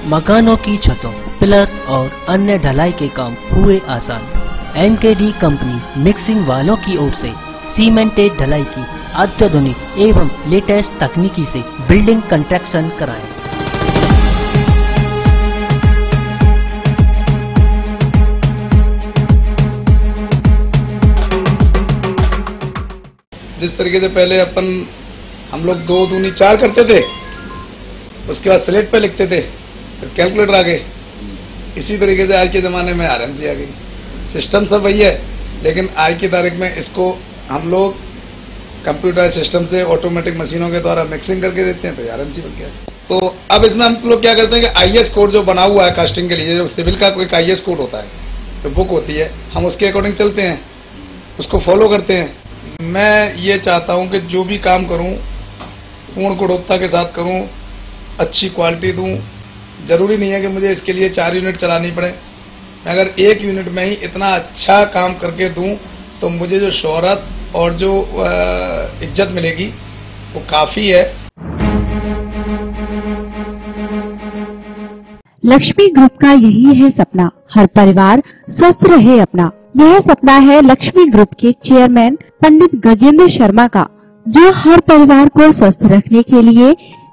मकानों की छतों, पिलर और अन्य ढलाई के काम हुए आसान। एमकेडी कंपनी मिक्सिंग वालों की ओर से सीमेंटेड ढलाई की अत्याधुनिक एवं लेटेस्ट तकनीकी से बिल्डिंग कंस्ट्रक्शन कराएं। जिस तरीके से पहले हम लोग 2 दूनी 4 करते थे, उसके बाद स्लेट पे लिखते थे, फिर कैलकुलेटर आ गए। इसी तरीके से आज के ज़माने में आरएमसी आ गई। सिस्टम सब वही है, लेकिन आज की तारीख में इसको हम लोग कंप्यूटर सिस्टम से ऑटोमेटिक मशीनों के द्वारा मिक्सिंग करके देते हैं, तो आरएमसी बन गया। तो अब इसमें हम लोग क्या करते हैं कि आईएस कोड जो बना हुआ है कास्टिंग के लिए, जो सिविल का कोई आईएस कोड होता है, जो बुक होती है, हम उसके अकॉर्डिंग चलते हैं, उसको फॉलो करते हैं। मैं ये चाहता हूं कि जो भी काम करूं पूर्ण गुणवत्ता के साथ करूं, अच्छी क्वालिटी दूं। जरूरी नहीं है कि मुझे इसके लिए 4 यूनिट चलानी पड़े। अगर 1 यूनिट में ही इतना अच्छा काम करके दूं तो मुझे जो शोहरत और जो इज्जत मिलेगी वो काफी है। लक्ष्मी ग्रुप का यही है सपना, हर परिवार स्वस्थ रहे अपना। यह सपना है लक्ष्मी ग्रुप के चेयरमैन पंडित गजेंद्र शर्मा का, जो हर परिवार को स्वस्थ रखने के लिए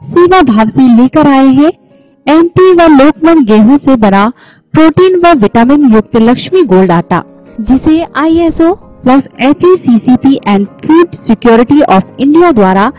सेवा भाव से लेकर आए हैं एमपी व लोकमन गेहूं से बना प्रोटीन व विटामिन युक्त लक्ष्मी गोल्ड आटा, जिसे ISO plus HACCP and food security of India द्वारा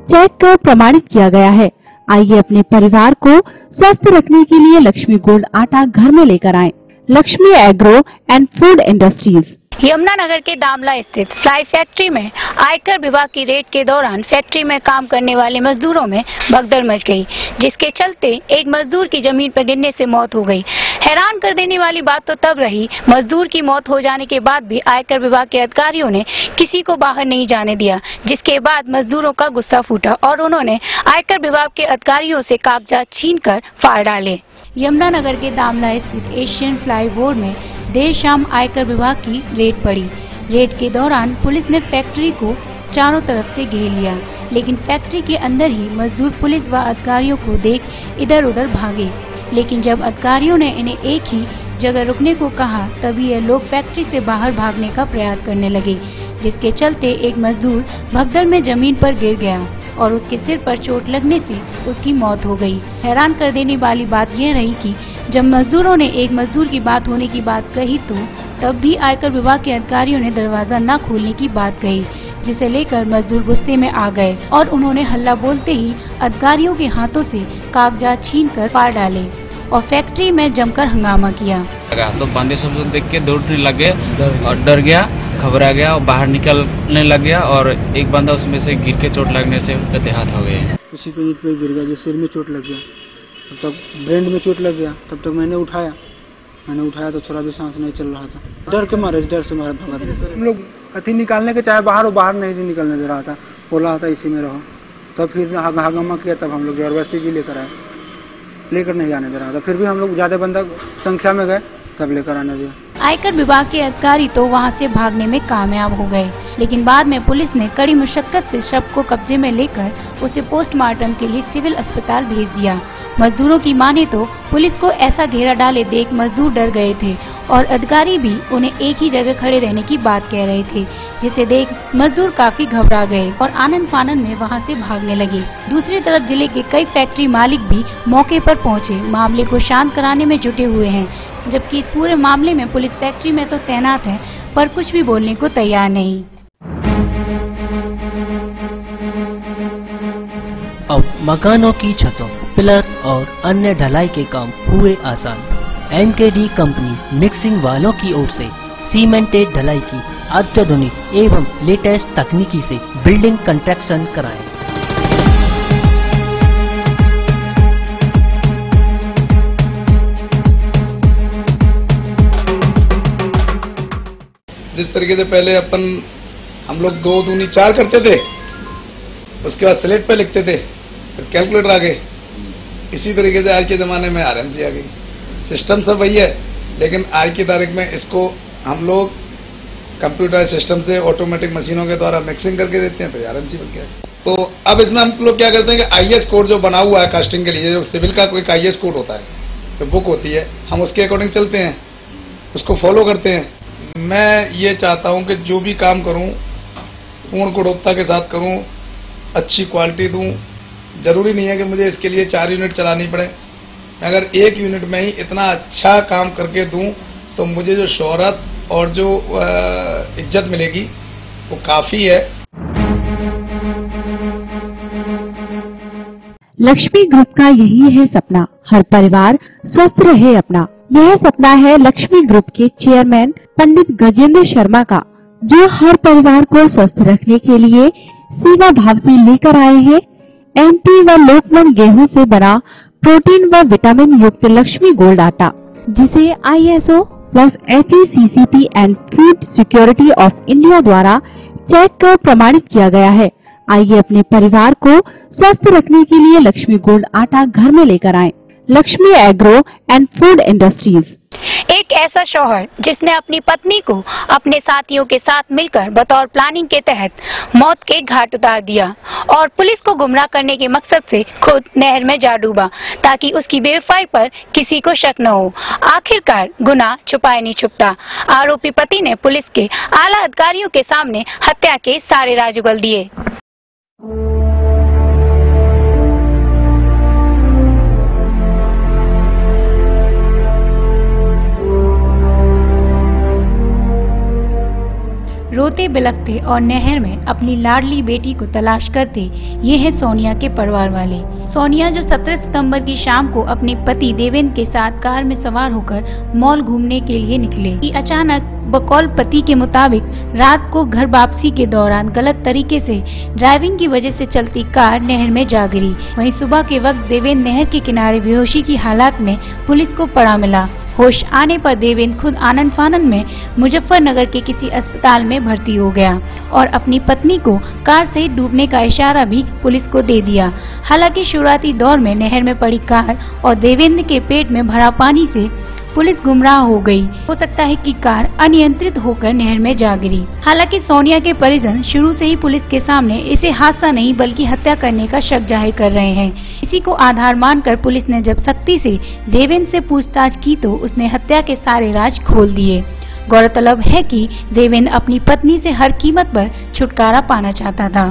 चेक कर प्रमाणित किया गया है। आइए अपने परिवार को स्वस्थ रखने के लिए लक्ष्मी गोल्ड आटा घर में लेकर आएं। Lakshmi agro and food industries, Yamunanagar के दामला स्थित फ्लाई फैक्ट्री में आयकर विभाग की रेड के दौरान फैक्ट्री में काम करने वाले मजदूरों में भगदड़ मच गई, जिसके चलते एक मजदूर की जमीन पर गिरने से मौत हो गई। हैरान कर देने वाली बात तो तब रही, मजदूर की मौत हो जाने के बाद भी आयकर विभाग के अधिकारियों ने किसी को बाहर नहीं जाने दिया, जिसके बाद मजदूरों का गुस्सा फूटा और उन्होंने आयकर विभाग के अधिकारियों से कागजात छीनकर फाड़ डाले। यमुनानगर के दामला स्थित एशियन फ्लाई बोर्ड में देर शाम आयकर विभाग की रेड पड़ी। रेड के दौरान पुलिस ने फैक्ट्री को चारों तरफ से घेर लिया, लेकिन फैक्ट्री के अंदर ही मजदूर पुलिस व अधिकारियों को देख इधर उधर भागे। लेकिन जब अधिकारियों ने इन्हें एक ही जगह रुकने को कहा, तभी ये लोग फैक्ट्री से बाहर भागने का प्रयास करने लगे, जिसके चलते एक मजदूर भगदड़ में जमीन पर गिर गया और उसके सिर पर चोट लगने से उसकी मौत हो गई। हैरान कर देने वाली बात यह रही कि जब मजदूरों ने एक मजदूर की बात होने की बात कही, तो तब भी आयकर विभाग के अधिकारियों ने दरवाजा न खोलने की बात कही, जिसे लेकर मजदूर गुस्से में आ गए और उन्होंने हल्ला बोलते ही अधिकारियों के हाथों से कागजात छीनकर फाड़ डाले और फैक्ट्री में जमकर हंगामा किया। तो बंदे सब देख के दौड़ने लगे और डर गया, घबरा गया और बाहर निकलने लग गया और एक बंदा उसमें से गिर के चोट लगने से उसका देहात हो गया। उसी पे ईंट पे गिर गया, सिर में चोट लग गया, तब तक ब्रेन में चोट लग गया। तब तक मैंने उठाया तो थोड़ा भी सांस नहीं चल रहा था। डर से मारे भागा। हम लोग अथी निकालने के चाहे बाहर नहीं निकलने दे रहा था, बोल रहा था इसी में रहो। तब फिर हंगामा किया, तब हम लोग जबरदस्ती जी लेकर आए, लेकर नहीं आने दे रहा था। फिर भी हम लोग ज्यादा बंदा संख्या में गए, तब लेकर आने दिया। आयकर विभाग के अधिकारी तो वहां से भागने में कामयाब हो गए, लेकिन बाद में पुलिस ने कड़ी मुशक्कत से शव को कब्जे में लेकर उसे पोस्टमार्टम के लिए सिविल अस्पताल भेज दिया। मजदूरों की माने तो पुलिस को ऐसा घेरा डाले देख मजदूर डर गए थे और अधिकारी भी उन्हें एक ही जगह खड़े रहने की बात कह रहे थे, जिसे देख मजदूर काफी घबरा गए और आनन फानन में वहां से भागने लगे। दूसरी तरफ जिले के कई फैक्ट्री मालिक भी मौके पर पहुंचे, मामले को शांत कराने में जुटे हुए हैं, जबकि इस पूरे मामले में पुलिस फैक्ट्री में तो तैनात है, पर कुछ भी बोलने को तैयार नहीं। अब मकानों की छतों, पिलर और अन्य ढलाई के काम हुए आसान। एमकेडी कंपनी मिक्सिंग वालों की ओर से सीमेंटेड ढलाई की अत्याधुनिक एवं लेटेस्ट तकनीकी से बिल्डिंग कंस्ट्रक्शन कराएं। जिस तरीके से पहले हम लोग 2 दूनी 4 करते थे, उसके बाद स्लेट पे लिखते थे, फिर कैलकुलेटर आ गए। इसी तरीके से आज के ज़माने में आरएमसी आ गई। सिस्टम सब वही है, लेकिन आज की तारीख में इसको हम लोग कंप्यूटर सिस्टम से ऑटोमेटिक मशीनों के द्वारा मिक्सिंग करके देते हैं, तो आरएमसी बन गया। तो अब इसमें हम लोग क्या करते हैं कि आईएस कोड जो बना हुआ है कास्टिंग के लिए, जो सिविल का कोई आईएस कोड होता है, जो बुक होती है हम उसके अकॉर्डिंग चलते हैं, उसको फॉलो करते हैं। मैं ये चाहता हूं कि जो भी काम करूं पूर्ण गुणवत्ता के साथ करूं, अच्छी क्वालिटी दूं। जरूरी नहीं है कि मुझे इसके लिए 4 यूनिट चलानी पड़े। अगर 1 यूनिट में ही इतना अच्छा काम करके दूं तो मुझे जो शोहरत और जो इज्जत मिलेगी वो काफी है। लक्ष्मी ग्रुप का यही है सपना, हर परिवार स्वस्थ रहे अपना। यह सपना है लक्ष्मी ग्रुप के चेयरमैन पंडित गजेंद्र शर्मा का, जो हर परिवार को स्वस्थ रखने के लिए सेवा भाव से लेकर आए हैं एमटी व लोकमन गेहूं से बना प्रोटीन व विटामिन युक्त लक्ष्मी गोल्ड आटा, जिसे ISO plus HACCP and food security of India द्वारा चेक कर प्रमाणित किया गया है। आइए अपने परिवार को स्वस्थ रखने के लिए लक्ष्मी गोल्ड आटा घर में लेकर आएं। Lakshmi agro and food industries. एक ऐसा शौहर जिसने अपनी पत्नी को अपने साथियों के साथ मिलकर बतौर प्लानिंग के तहत मौत के घाट उतार दिया और पुलिस को गुमराह करने के मकसद से खुद नहर में जा डूबा ताकि उसकी बेवफाई पर किसी को शक न हो। आखिरकार गुनाह छुपाए नहीं छुपता। आरोपी पति ने पुलिस के आला अधिकारियों के सामने हत्या के सारे राज उगल दिए। रोते बिलखते और नहर में अपनी लाडली बेटी को तलाश करते ये है सोनिया के परिवार वाले। सोनिया जो 17 सितंबर की शाम को अपने पति देवेंद्र के साथ कार में सवार होकर मॉल घूमने के लिए निकले कि अचानक बकौल पति के मुताबिक रात को घर वापसी के दौरान गलत तरीके से ड्राइविंग की वजह से चलती कार नहर में जा गिरी। वहीं सुबह के वक्त देवेंद्र नहर के किनारे बेहोशी की हालत में पुलिस को पड़ा मिला। होश आने पर देवेंद्र खुद आनन फानन में मुजफ्फरनगर के किसी अस्पताल में भर्ती हो गया और अपनी पत्नी को कार से डूबने का इशारा भी पुलिस को दे दिया। हालांकि शुरुआती दौर में नहर में पड़ी कार और देवेंद्र के पेट में भरा पानी से पुलिस गुमराह हो गई। हो सकता है कि कार अनियंत्रित होकर नहर में जा गिरी। हालांकि सोनिया के परिजन शुरू से ही पुलिस के सामने इसे हादसा नहीं बल्कि हत्या करने का शक जाहिर कर रहे हैं। इसी को आधार मानकर पुलिस ने जब सख्ती से देवेंद्र से पूछताछ की तो उसने हत्या के सारे राज खोल दिए। गौरतलब है कि देवेंद्र अपनी पत्नी से हर कीमत पर छुटकारा पाना चाहता था,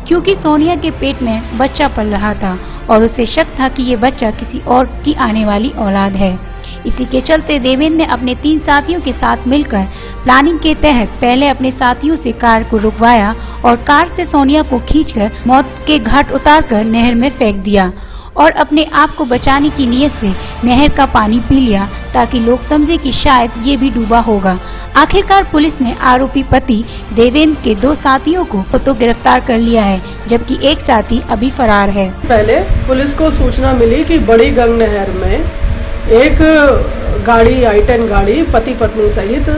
क्योंकि सोनिया के पेट में बच्चा पल रहा था और उसे शक था कि ये बच्चा किसी और की आने वाली औलाद है। इसी के चलते देवेंद्र ने अपने 3 साथियों के साथ मिलकर प्लानिंग के तहत पहले अपने साथियों से कार को रुकवाया और कार से सोनिया को खींचकर मौत के घाट उतारकर नहर में फेंक दिया और अपने आप को बचाने की नीयत से नहर का पानी पी लिया ताकि लोग समझे कि शायद ये भी डूबा होगा। आखिरकार पुलिस ने आरोपी पति देवेंद्र के 2 साथियों को तो गिरफ्तार कर लिया है, जबकि एक साथी अभी फरार है। पहले पुलिस को सूचना मिली कि बड़ी गंग नहर में एक गाड़ी I-10 गाड़ी पति पत्नी सहित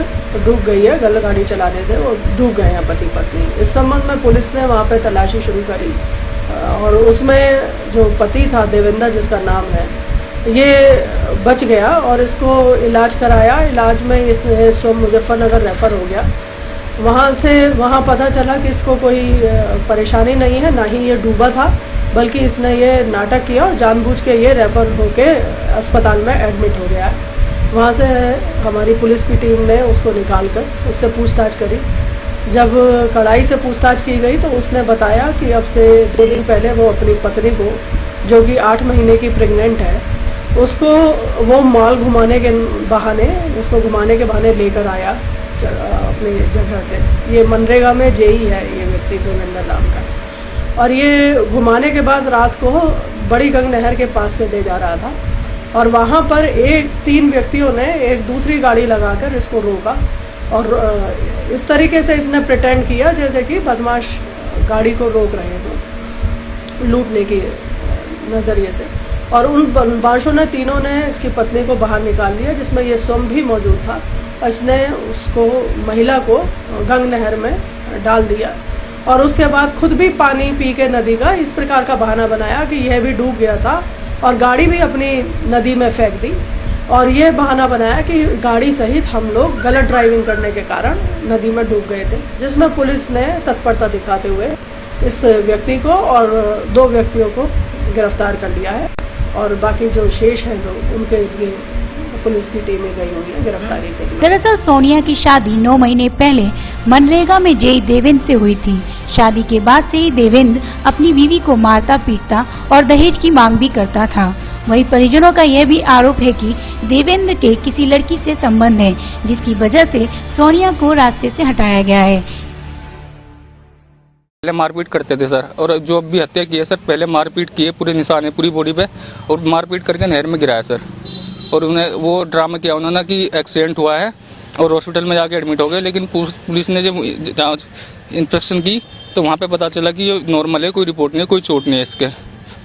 डूब गई है। गलत गाड़ी चलाने से वो डूब गए हैं पति पत्नी। इस संबंध में पुलिस ने वहां पे तलाशी शुरू करी और उसमें जो पति था देवेंद्र जिसका नाम है, ये बच गया और इसको इलाज कराया। इलाज में इसने स्वयं मुजफ्फरनगर रेफर हो गया। वहां पता चला कि इसको कोई परेशानी नहीं है, ना ही ये डूबा था, बल्कि इसने ये नाटक किया और जानबूझ के ये रेफर होके अस्पताल में एडमिट हो गया है। वहां से हमारी पुलिस की टीम ने उसको निकालकर उससे पूछताछ करी। जब कड़ाई से पूछताछ की गई तो उसने बताया कि अब से 2 दिन पहले वो अपनी पत्नी को, जो कि 8 महीने की प्रेग्नेंट है, उसको वो मॉल घुमाने के बहाने लेकर आया अपनी जगह से। ये मनरेगा में जेई है ये व्यक्ति देवेंद्र नाम का, और ये घुमाने के बाद रात को बड़ी गंग नहर के पास से ले जा रहा था और वहां पर 3 व्यक्तियों ने एक दूसरी गाड़ी लगाकर इसको रोका और इस तरीके से इसने प्रिटेंड किया जैसे कि बदमाश गाड़ी को रोक रहे हो लूटने की नजरिए से, और उन बदमाशों ने तीनों ने इसकी पत्नी को बाहर निकाल लिया, जिसमें ये स्वयं भी मौजूद था। इसने उसको महिला को गंग नहर में डाल दिया और उसके बाद खुद भी पानी पी के नदी का इस प्रकार का बहाना बनाया कि यह भी डूब गया था और गाड़ी भी अपनी नदी में फेंक दी, और ये बहाना बनाया कि गाड़ी सहित हम लोग गलत ड्राइविंग करने के कारण नदी में डूब गए थे, जिसमें पुलिस ने तत्परता दिखाते हुए इस व्यक्ति को और 2 व्यक्तियों को गिरफ्तार कर लिया है। और बाकी जो शेष हैं लोग उनके लिए पुलिस की टीमें गई हुई है गिरफ्तारी के लिए। दरअसल सोनिया की शादी 9 महीने पहले मनरेगा में जेई देवेंद्र से हुई थी। शादी के बाद से ही देवेंद्र अपनी बीवी को मारता पीटता और दहेज की मांग भी करता था। वहीं परिजनों का यह भी आरोप है कि देवेंद्र के किसी लड़की से संबंध है, जिसकी वजह से सोनिया को रास्ते से हटाया गया है। पहले मारपीट करते थे सर, और जो अब भी हत्या की है सर, पहले मारपीट की है, पूरे निशान है पूरी बॉडी पे, और मारपीट करके नहर में गिराया सर। और उन्हें वो ड्रामा किया उन्होंने कि एक्सीडेंट हुआ है और हॉस्पिटल में जाके एडमिट हो गए, लेकिन पुलिस ने जब जांच इंस्पेक्शन की तो वहाँ पे पता चला कि ये नॉर्मल है, कोई रिपोर्ट नहीं है, कोई चोट नहीं है इसके।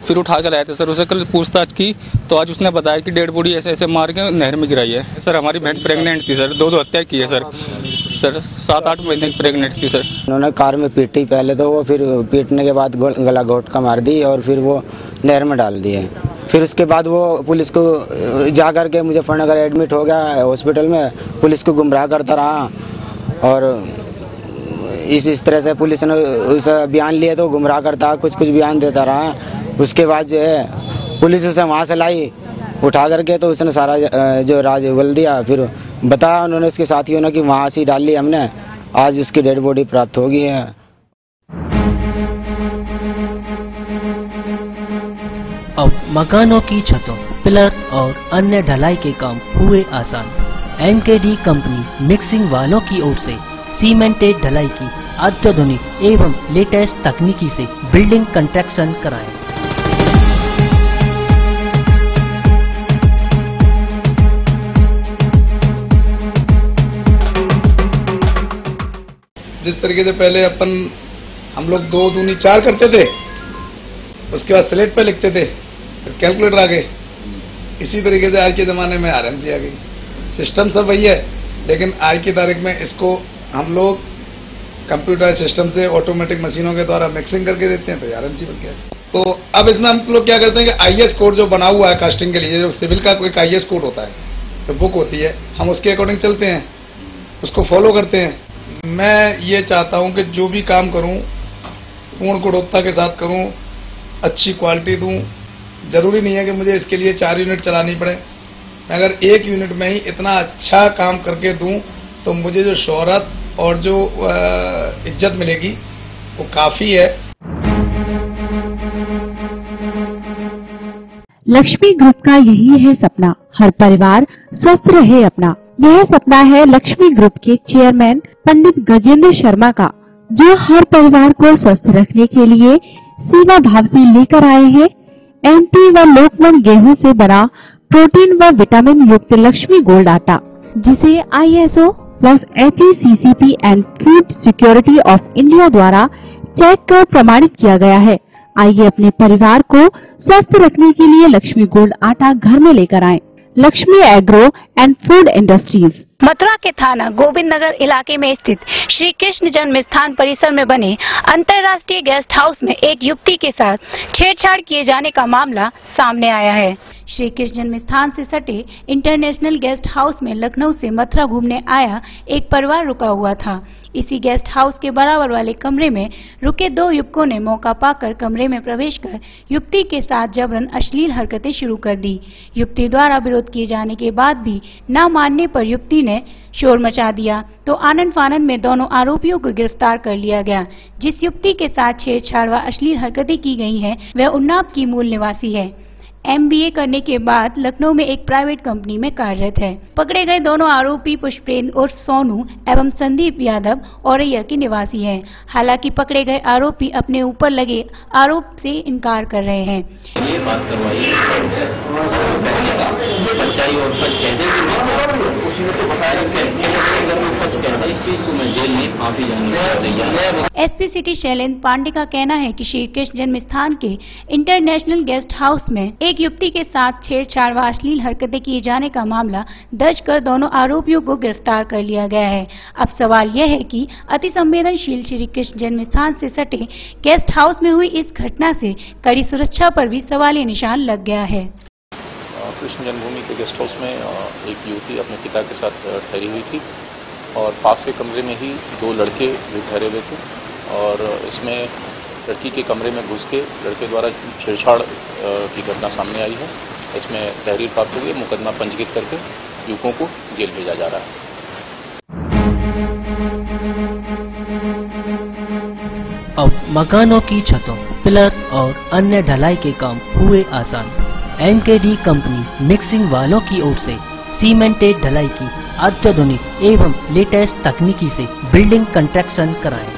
फिर उठा कर लाए थे सर, उसे कल पूछताछ की तो आज उसने बताया कि डेड बॉडी ऐसे ऐसे मार के नहर में गिराई है। सर हमारी बहन प्रेग्नेंट थी सर, दो हत्या की है सर 7-8 महीने की प्रेग्नेंट थी सर। उन्होंने कार में पीटी पहले तो वो, फिर पीटने के बाद गला घोट का मार दी और फिर वो नहर में डाल दिए। फिर उसके बाद वो पुलिस को जा करके मुजफ्फरनगर एडमिट हो गया हॉस्पिटल में, पुलिस को गुमराह करता रहा और इस तरह से पुलिस ने उसे बयान लिए तो गुमराह करता, कुछ बयान देता रहा। उसके बाद जो है पुलिस उसे वहाँ से लाई उठा करके, तो उसने सारा जो राज बोल दिया। फिर बताया उन्होंने उसके साथियों ने कि वहाँ से डाल ली हमने, आज उसकी डेड बॉडी प्राप्त हो गई है। अब मकानों की छतों, पिलर और अन्य ढलाई के काम हुए आसान। एमकेडी कंपनी मिक्सिंग वालों की ओर से सीमेंटेड ढलाई की अत्याधुनिक एवं लेटेस्ट तकनीकी से बिल्डिंग कंस्ट्रक्शन कराएं। जिस तरीके से पहले हम लोग 2 दूनी 4 करते थे, उसके बाद स्लेट पे लिखते थे, फिर कैलकुलेटर आ गए। इसी तरीके से आज के ज़माने में आरएमसी आ गई। सिस्टम सब वही है, लेकिन आज की तारीख में इसको हम लोग कंप्यूटर सिस्टम से ऑटोमेटिक मशीनों के द्वारा मिक्सिंग करके देते हैं, तो आरएमसी बन गया। तो अब इसमें हम लोग क्या करते हैं कि आईएस कोड जो बना हुआ है कास्टिंग के लिए, जो सिविल का कोई आईएस कोड होता है, तो बुक होती है, हम उसके अकॉर्डिंग चलते हैं, उसको फॉलो करते हैं। मैं ये चाहता हूं कि जो भी काम करूं पूर्ण गुणवत्ता के साथ करूं, अच्छी क्वालिटी दूं। जरूरी नहीं है कि मुझे इसके लिए 4 यूनिट चलानी पड़े। मैं अगर 1 यूनिट में ही इतना अच्छा काम करके दूं तो मुझे जो शोहरत और जो इज्जत मिलेगी वो काफी है। लक्ष्मी ग्रुप का यही है सपना, हर परिवार स्वस्थ रहे अपना। यह सपना है लक्ष्मी ग्रुप के चेयरमैन पंडित गजेंद्र शर्मा का, जो हर परिवार को स्वस्थ रखने के लिए सेवा भाव से लेकर आए हैं एमपी व लोकमन गेहूं से बना प्रोटीन व विटामिन युक्त लक्ष्मी गोल्ड आटा, जिसे ISO plus HACCP and food security of India द्वारा चेक कर प्रमाणित किया गया है। आइए अपने परिवार को स्वस्थ रखने के लिए लक्ष्मी गोल्ड आटा घर में लेकर आएं। Lakshmi agro and food industries. Mathura के थाना गोविंद नगर इलाके में स्थित श्री कृष्ण जन्म स्थान परिसर में बने अंतर्राष्ट्रीय गेस्ट हाउस में एक युवती के साथ छेड़छाड़ किए जाने का मामला सामने आया है। श्री कृष्ण जन्म स्थान से सटे इंटरनेशनल गेस्ट हाउस में लखनऊ से मथुरा घूमने आया एक परिवार रुका हुआ था। इसी गेस्ट हाउस के बराबर वाले कमरे में रुके 2 युवकों ने मौका पाकर कमरे में प्रवेश कर युवती के साथ जबरन अश्लील हरकतें शुरू कर दी। युवती द्वारा विरोध किए जाने के बाद भी न मानने पर युवती ने शोर मचा दिया, तो आनंद फानंद में दोनों आरोपियों को गिरफ्तार कर लिया गया। जिस युवती के साथ छेड़छाड़ व अश्लील हरकतें की गई हैं, वह उन्नाव की मूल निवासी है। MBA करने के बाद लखनऊ में एक प्राइवेट कंपनी में कार्यरत है। पकड़े गए दोनों आरोपी पुष्पेंद्र उर्फ सोनू एवं संदीप यादव औरैया के निवासी हैं। हालांकि पकड़े गए आरोपी अपने ऊपर लगे आरोप से इनकार कर रहे हैं। ये बात करवाइए सच्चाई और सच कहते SP सिटी शैलेंद्र पांडे का कहना है कि श्री कृष्ण जन्म स्थान के इंटरनेशनल गेस्ट हाउस में एक युवती के साथ छेड़छाड़ व अश्लील हरकतें किए जाने का मामला दर्ज कर दोनों आरोपियों को गिरफ्तार कर लिया गया है। अब सवाल यह है कि अति संवेदनशील श्री कृष्ण जन्म स्थान से सटे गेस्ट हाउस में हुई इस घटना से कड़ी सुरक्षा पर भी सवालिया निशान लग गया है। कृष्ण जन्मभूमि के गेस्ट हाउस में एक युवती अपने पिता के साथ ठहरी हुई थी और पास के कमरे में ही 2 लड़के भी ठहरे हुए थे और इसमें लड़की के कमरे में घुस के लड़के द्वारा छेड़छाड़ की घटना सामने आई है। इसमें तहरीर प्राप्त हुई है, मुकदमा पंजीकृत करके युवकों को जेल भेजा जा रहा है। अब मकानों की छतों, पिलर और अन्य ढलाई के काम हुए आसान। एमकेडी कंपनी मिक्सिंग वालों की ओर से सीमेंटेड ढलाई की अत्याधुनिक एवं लेटेस्ट तकनीकी से बिल्डिंग कंस्ट्रक्शन कराएं।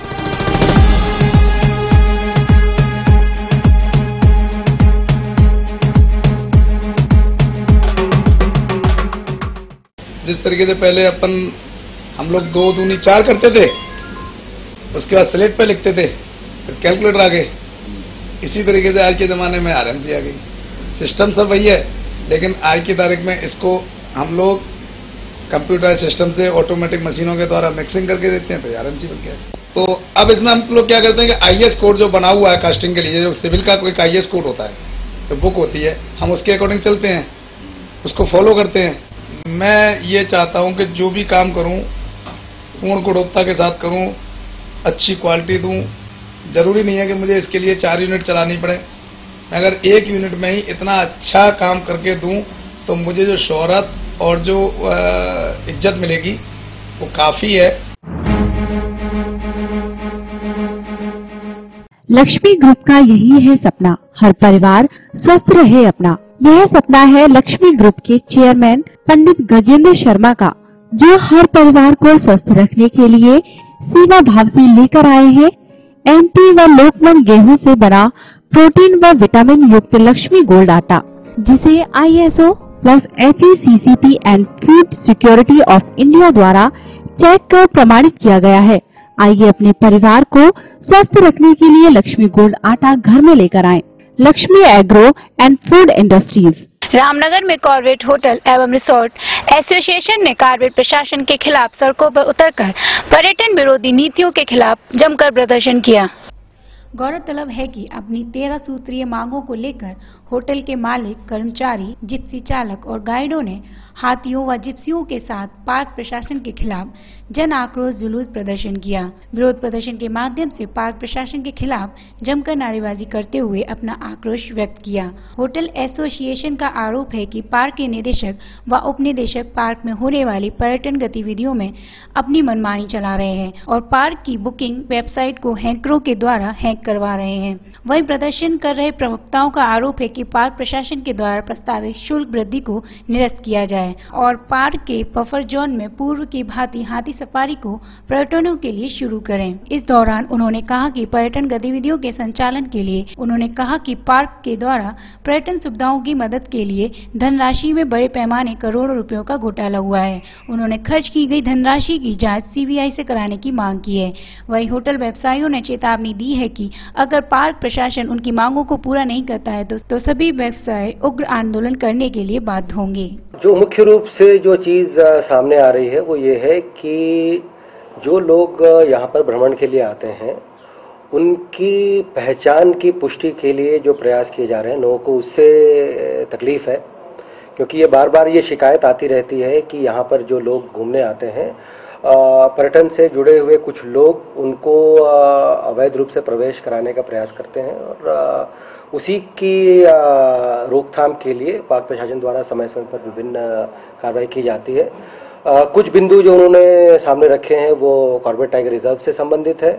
जिस तरीके से पहले हम लोग 2 दूनी 4 करते थे, उसके बाद स्लेट पे लिखते थे, फिर कैलकुलेटर आ गए। इसी तरीके से आज के ज़माने में आरएमसी आ गई। सिस्टम सब वही है, लेकिन आज की तारीख में इसको हम लोग कंप्यूटर सिस्टम से ऑटोमेटिक मशीनों के द्वारा मिक्सिंग करके देते हैं, फिर आरएमसी बन गया। तो अब इसमें हम लोग क्या करते हैं कि आईएस कोड जो बना हुआ है कास्टिंग के लिए, जो सिविल का कोई आईएस कोड होता है, तो बुक होती है, हम उसके अकॉर्डिंग चलते हैं, उसको फॉलो करते हैं। मैं ये चाहता हूं कि जो भी काम करूं पूर्ण गुणवत्ता के साथ करूं, अच्छी क्वालिटी दूं। जरूरी नहीं है कि मुझे इसके लिए 4 यूनिट चलानी पड़े। मैं अगर 1 यूनिट में ही इतना अच्छा काम करके दूं तो मुझे जो शोहरत और जो इज्जत मिलेगी वो काफी है। लक्ष्मी ग्रुप का यही है सपना, हर परिवार स्वस्थ रहे अपना। यह सपना है लक्ष्मी ग्रुप के चेयरमैन पंडित गजेंद्र शर्मा का, जो हर परिवार को स्वस्थ रखने के लिए सेवा भाव से लेकर आए हैं एमटी व लोकमन गेहूं से बना प्रोटीन व विटामिन युक्त लक्ष्मी गोल्ड आटा, जिसे ISO plus HACCP and food security of India द्वारा चेक कर प्रमाणित किया गया है। आइए अपने परिवार को स्वस्थ रखने के लिए लक्ष्मी गोल्ड आटा घर में लेकर आएं। Lakshmi agro and food industries. Ramnagar में कॉर्बेट होटल एवं रिसोर्ट एसोसिएशन ने कॉर्बेट प्रशासन के खिलाफ सड़कों पर उतरकर पर्यटन विरोधी नीतियों के खिलाफ जमकर प्रदर्शन किया। गौरतलब है कि अपनी 13 सूत्रीय मांगों को लेकर होटल के मालिक, कर्मचारी, जिप्सी चालक और गाइडों ने हाथियों व जिप्सियों के साथ पार्क प्रशासन के खिलाफ जन आक्रोश जुलूस प्रदर्शन किया। विरोध प्रदर्शन के माध्यम से पार्क प्रशासन के खिलाफ जमकर नारेबाजी करते हुए अपना आक्रोश व्यक्त किया। होटल एसोसिएशन का आरोप है कि पार्क के निदेशक व उप निदेशक पार्क में होने वाली पर्यटन गतिविधियों में अपनी मनमानी चला रहे हैं और पार्क की बुकिंग वेबसाइट को हैकरों के द्वारा हैक करवा रहे हैं। वहीं प्रदर्शन कर रहे प्रवक्ताओं का आरोप है कि पार्क प्रशासन के द्वारा प्रस्तावित शुल्क वृद्धि को निरस्त किया जाए और पार्क के बफर जोन में पूर्व की भांति हाथी सफारी को पर्यटकों के लिए शुरू करें। इस दौरान उन्होंने कहा कि पर्यटन गतिविधियों के संचालन के लिए उन्होंने कहा कि पार्क के द्वारा पर्यटन सुविधाओं की मदद के लिए धनराशि में बड़े पैमाने करोड़ों रुपयों का घोटाला हुआ है। उन्होंने खर्च की गई धनराशि की जांच CBI से कराने की मांग की है। वहीं होटल व्यवसायियों ने चेतावनी दी है कि अगर पार्क प्रशासन उनकी मांगों को पूरा नहीं करता है तो सभी व्यवसाय उग्र आंदोलन करने के लिए बाध्य होंगे। जो मुख्य रूप से जो चीज सामने आ रही है वो ये है कि जो लोग यहाँ पर भ्रमण के लिए आते हैं उनकी पहचान की पुष्टि के लिए जो प्रयास किए जा रहे हैं, लोगों को उससे तकलीफ है, क्योंकि ये बार बार ये शिकायत आती रहती है कि यहाँ पर जो लोग घूमने आते हैं पर्यटन से जुड़े हुए कुछ लोग उनको अवैध रूप से प्रवेश कराने का प्रयास करते हैं और उसी की रोकथाम के लिए पार्क प्रशासन द्वारा समय समय पर विभिन्न कार्रवाई की जाती है। कुछ बिंदु जो उन्होंने सामने रखे हैं वो कॉर्बेट टाइगर रिजर्व से संबंधित है,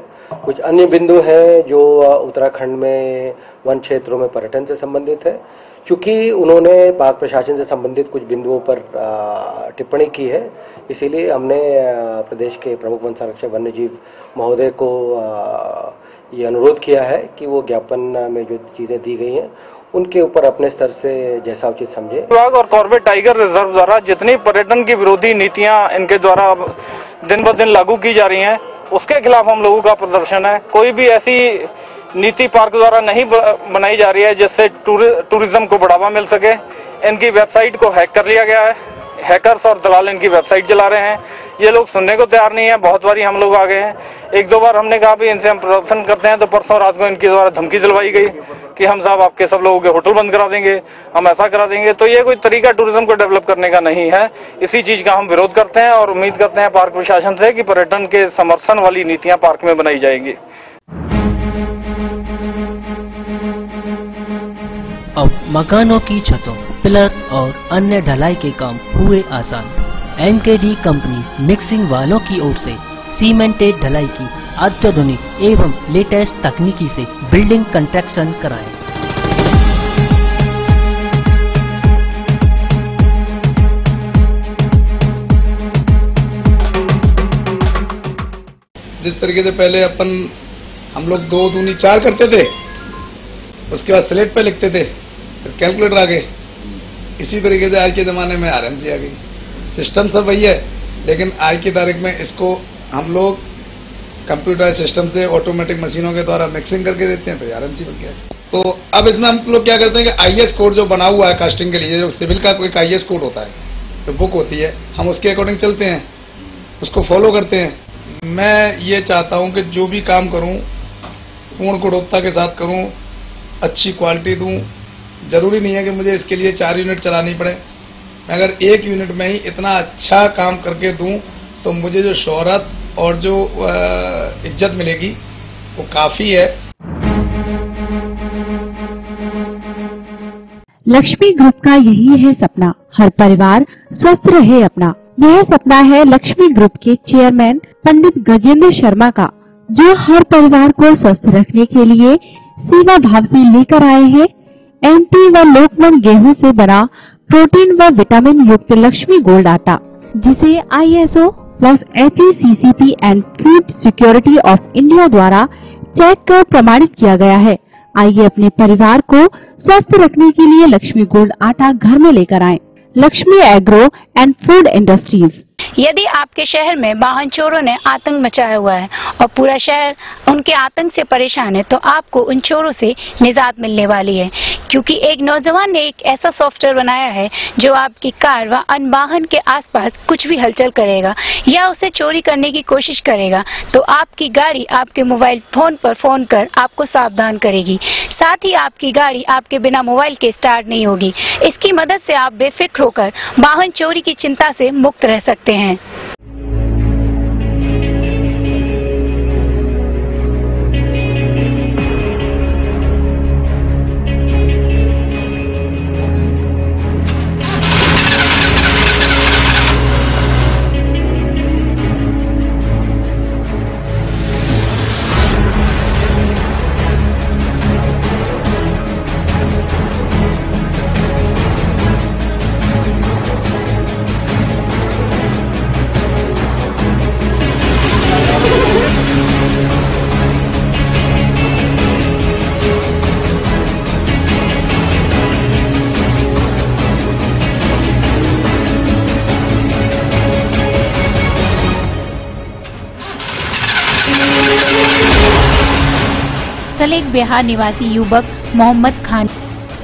कुछ अन्य बिंदु हैं जो उत्तराखंड में वन क्षेत्रों में पर्यटन से संबंधित है। चूंकि उन्होंने पार्क प्रशासन से संबंधित कुछ बिंदुओं पर टिप्पणी की है, इसीलिए हमने प्रदेश के प्रमुख वन संरक्षक वन्यजीव महोदय को ये अनुरोध किया है कि वो ज्ञापन में जो चीजें दी गई हैं उनके ऊपर अपने स्तर से जैसा उचित समझे। विभाग और कॉर्बेट टाइगर रिजर्व द्वारा जितनी पर्यटन की विरोधी नीतियां इनके द्वारा दिन ब दिन लागू की जा रही हैं उसके खिलाफ हम लोगों का प्रदर्शन है। कोई भी ऐसी नीति पार्क द्वारा नहीं बनाई जा रही है जिससे टूरिज्म को बढ़ावा मिल सके। इनकी वेबसाइट को हैक कर लिया गया है, हैकर्स और दलाल इनकी वेबसाइट चला रहे हैं। ये लोग सुनने को तैयार नहीं है। बहुत बारी हम लोग आ गए हैं, 1-2 बार हमने कहा भी इनसे हम प्रदर्शन करते हैं तो परसों रात को इनके द्वारा धमकी दिलवाई गई कि हम साहब आपके सब लोगों के होटल बंद करा देंगे, हम ऐसा करा देंगे। तो ये कोई तरीका टूरिज्म को डेवलप करने का नहीं है। इसी चीज का हम विरोध करते हैं और उम्मीद करते हैं पार्क प्रशासन से कि पर्यटन के समर्थन वाली नीतियां पार्क में बनाई जाएंगी। मकानों की छतों, पिलर और अन्य ढलाई के काम हुए आसान। एमकेडी कंपनी मिक्सिंग वालों की ओर से सीमेंटेड ढलाई की अत्याधुनिक एवं लेटेस्ट तकनीकी से बिल्डिंग कंस्ट्रक्शन कराएं। जिस तरीके से पहले हम लोग 2 दूनी 4 करते थे, उसके बाद स्लेट पे लिखते थे, फिर कैलकुलेटर आ गए। इसी तरीके से आज के ज़माने में आरएमसी आ गई। सिस्टम सब वही है, लेकिन आज की तारीख में इसको हम लोग कंप्यूटर सिस्टम से ऑटोमेटिक मशीनों के द्वारा मिक्सिंग करके देते हैं, तो आरएमसी बन गया। तो अब इसमें हम लोग क्या करते हैं कि आईएस कोड जो बना हुआ है कास्टिंग के लिए, जो सिविल का कोई आईएस कोड होता है, तो बुक होती है, हम उसके अकॉर्डिंग चलते हैं, उसको फॉलो करते हैं। मैं ये चाहता हूं कि जो भी काम करूं पूर्ण गुणवत्ता के साथ करूं, अच्छी क्वालिटी दूं। जरूरी नहीं है कि मुझे इसके लिए 4 यूनिट चलानी पड़े। मैं अगर 1 यूनिट में ही इतना अच्छा काम करके दूं तो मुझे जो शोहरत और जो इज्जत मिलेगी वो काफी है। लक्ष्मी ग्रुप का यही है सपना, हर परिवार स्वस्थ रहे अपना। यह सपना है लक्ष्मी ग्रुप के चेयरमैन पंडित गजेंद्र शर्मा का, जो हर परिवार को स्वस्थ रखने के लिए सेवा भाव से लेकर आए हैं एमटी व लोकमन गेहूं से बना प्रोटीन व विटामिन युक्त लक्ष्मी गोल्ड आटा, जिसे ISO plus HACCP and food security of India द्वारा चेक कर प्रमाणित किया गया है। आइए अपने परिवार को स्वस्थ रखने के लिए लक्ष्मी गोल्ड आटा घर में लेकर आएं। Lakshmi agro and food industries. यदि आपके शहर में वाहन चोरों ने आतंक मचाया हुआ है और पूरा शहर उनके आतंक से परेशान है, तो आपको उन चोरों से निजात मिलने वाली है, क्योंकि एक नौजवान ने एक ऐसा सॉफ्टवेयर बनाया है जो आपकी कार व अन्य वाहन के आसपास कुछ भी हलचल करेगा या उसे चोरी करने की कोशिश करेगा तो आपकी गाड़ी आपके मोबाइल फोन पर फोन कर आपको सावधान करेगी। साथ ही आपकी गाड़ी आपके बिना मोबाइल के स्टार्ट नहीं होगी। इसकी मदद से आप बेफिक्र होकर वाहन चोरी की चिंता से मुक्त रह सकते हैं। दरअसल एक बिहार निवासी युवक मोहम्मद खान,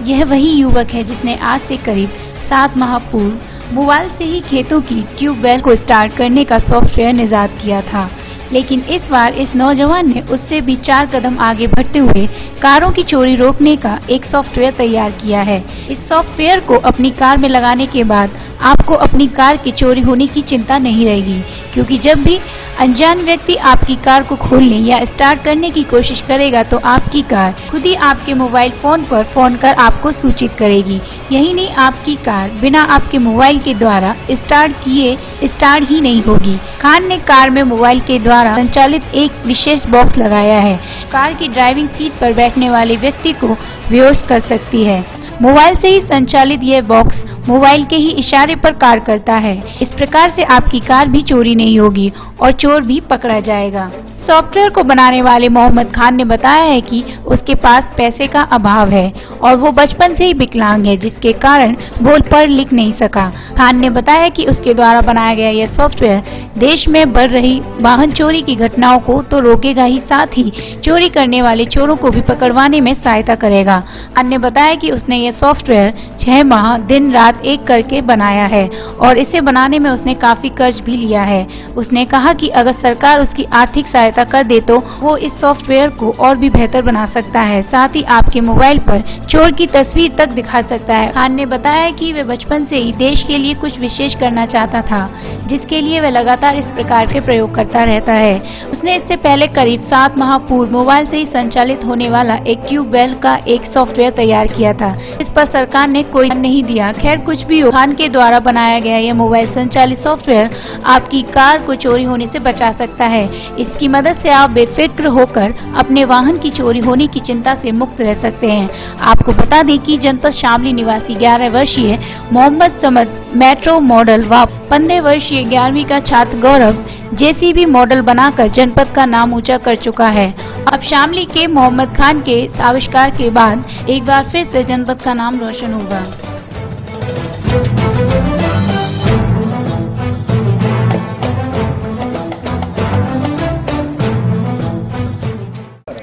यह वही युवक है जिसने आज से करीब 7 माह पूर्व मोबाइल से ही खेतों की ट्यूबवेल को स्टार्ट करने का सॉफ्टवेयर निजात किया था। लेकिन इस बार इस नौजवान ने उससे भी 4 कदम आगे बढ़ते हुए कारों की चोरी रोकने का एक सॉफ्टवेयर तैयार किया है। इस सॉफ्टवेयर को अपनी कार में लगाने के बाद आपको अपनी कार की चोरी होने की चिंता नहीं रहेगी, क्योंकि जब भी अनजान व्यक्ति आपकी कार को खोलने या स्टार्ट करने की कोशिश करेगा तो आपकी कार खुद ही आपके मोबाइल फोन पर फोन कर आपको सूचित करेगी। यही नहीं, आपकी कार बिना आपके मोबाइल के द्वारा स्टार्ट किए स्टार्ट ही नहीं होगी। खान ने कार में मोबाइल के द्वारा संचालित एक विशेष बॉक्स लगाया है, कार की ड्राइविंग सीट पर बैठने वाले व्यक्ति को बेहोश कर सकती है। मोबाइल से ही संचालित यह बॉक्स मोबाइल के ही इशारे पर कार करता है। इस प्रकार से आपकी कार भी चोरी नहीं होगी और चोर भी पकड़ा जाएगा। सॉफ्टवेयर को बनाने वाले मोहम्मद खान ने बताया है कि उसके पास पैसे का अभाव है और वो बचपन से ही विकलांग है, जिसके कारण बोल पढ़ लिख नहीं सका। खान ने बताया कि उसके द्वारा बनाया गया यह सॉफ्टवेयर देश में बढ़ रही वाहन चोरी की घटनाओं को तो रोकेगा ही, साथ ही चोरी करने वाले चोरों को भी पकड़वाने में सहायता करेगा। खान ने बताया कि उसने यह सॉफ्टवेयर 6 माह दिन रात एक करके बनाया है और इसे बनाने में उसने काफी कर्ज भी लिया है। उसने कहा कि अगर सरकार उसकी आर्थिक सहायता कर दे तो वो इस सॉफ्टवेयर को और भी बेहतर बना सकता है, साथ ही आपके मोबाइल पर चोर की तस्वीर तक दिखा सकता है। खान ने बताया कि वे बचपन से ही देश के लिए कुछ विशेष करना चाहता था, जिसके लिए वह लगातार लगातार इस प्रकार के प्रयोग करता रहता है। उसने इससे पहले करीब 7 माह पूर्व मोबाइल से ही संचालित होने वाला एक ट्यूबवेल का एक सॉफ्टवेयर तैयार किया था। इस पर सरकार ने कोई ध्यान नहीं दिया। खैर कुछ भी हो, खान के द्वारा बनाया गया यह मोबाइल संचालित सॉफ्टवेयर आपकी कार को चोरी होने से बचा सकता है। इसकी मदद से आप बेफिक्र होकर अपने वाहन की चोरी होने की चिंता से मुक्त रह सकते हैं। आपको बता दें कि जनपद शामली निवासी 11 वर्षीय मोहम्मद समद मेट्रो मॉडल व 15 वर्षीय 11वीं का छात्र गौरव जेसीबी मॉडल बनाकर जनपद का नाम ऊंचा कर चुका है। अब शामली के मोहम्मद खान के आविष्कार के बाद एक बार फिर से जनपद का नाम रोशन होगा।